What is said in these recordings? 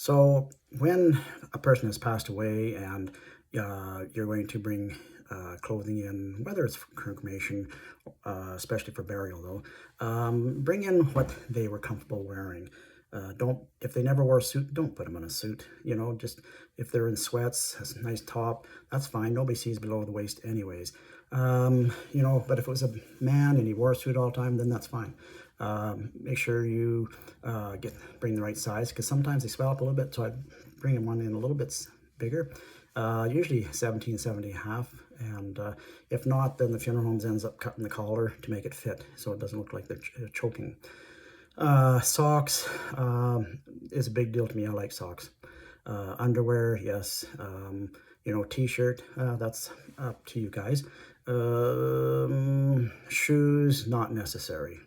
So when a person has passed away and you're going to bring clothing in, whether it's for cremation, especially for burial though, bring in what they were comfortable wearing. If they never wore a suit, don't put them in a suit. Just if they're in sweats, has a nice top, that's fine. Nobody sees below the waist anyways. But if it was a man and he wore a suit all the time, then that's fine. Make sure you bring the right size, because sometimes they swell up a little bit, so I bring one in a little bit bigger, usually 1770 ½ and if not, then the funeral homes ends up cutting the collar to make it fit so it doesn't look like they're choking. Socks is a big deal to me. I like socks. Underwear, yes. T-shirt, that's up to you guys. Shoes, not necessary.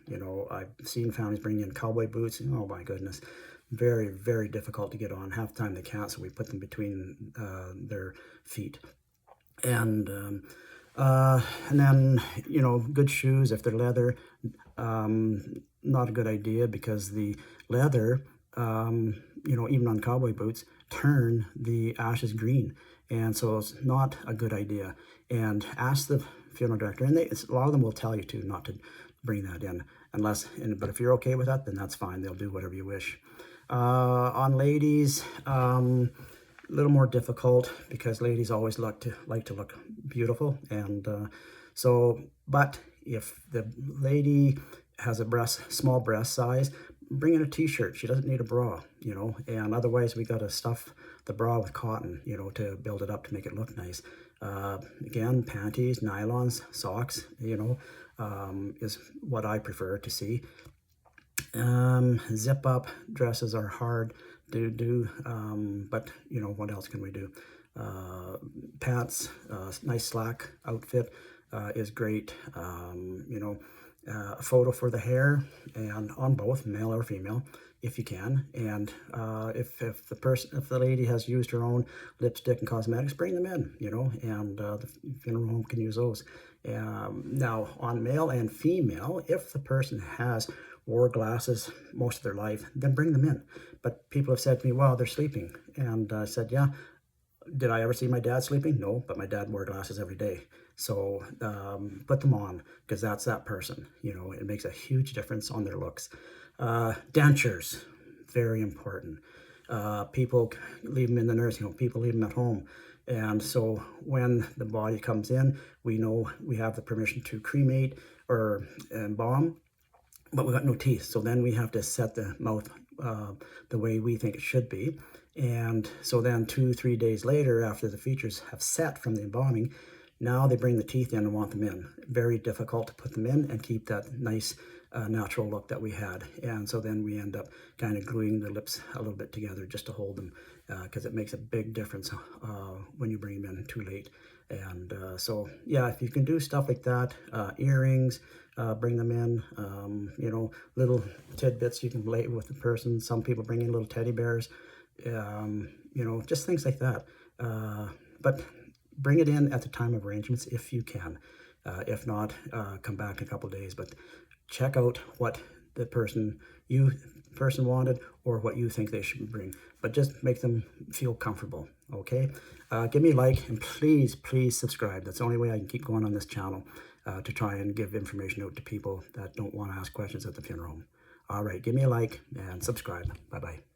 I've seen families bring in cowboy boots. Oh my goodness, very, very difficult to get on. Half the time they can't, so we put them between their feet. And then, good shoes, if they're leather, not a good idea, because the leather, even on cowboy boots, turn the ashes green. And so it's not a good idea. And ask the funeral director, and a lot of them will tell you not to bring that in, but if you're okay with that, then that's fine. They'll do whatever you wish. On ladies, a little more difficult, because ladies always like to look beautiful, and but if the lady has a small breast size, bring in a t-shirt. She doesn't need a bra, and otherwise we got to stuff the bra with cotton, to build it up to make it look nice. Again, panties, nylons, socks, is what I prefer to see. Zip up dresses are hard to do, but what else can we do? Pants, nice slack outfit is great. A photo for the hair, and on both male or female if you can. And if the lady has used her own lipstick and cosmetics, bring them in, and the funeral home can use those. Now on male and female, if the person has wore glasses most of their life, then bring them in. But people have said to me, well, they're sleeping, and I said, yeah. Did I ever see my dad sleeping? No, but my dad wore glasses every day. So put them on, because that's that person. It makes a huge difference on their looks. Dentures, very important. People leave them in the nursing home. People leave them at home. And so when the body comes in, we know we have the permission to cremate or embalm, but we got no teeth. So then we have to set the mouth the way we think it should be. And so then 2-3 days later, after the features have set from the embalming, now they bring the teeth in and want them in. Very difficult to put them in and keep that nice natural look that we had. And so then we end up kind of gluing the lips a little bit together just to hold them, because it makes a big difference when you bring them in too late. And so yeah, if you can do stuff like that, earrings, bring them in, little tidbits you can lay with the person. Some people bring in little teddy bears, just things like that. But bring it in at the time of arrangements if you can. If not, come back in a couple of days. But check out what the person wanted, or what you think they should bring. But just make them feel comfortable, okay? Give me a like, and please subscribe. That's the only way I can keep going on this channel, to try and give information out to people that don't want to ask questions at the funeral home. All right, give me a like and subscribe. Bye-bye.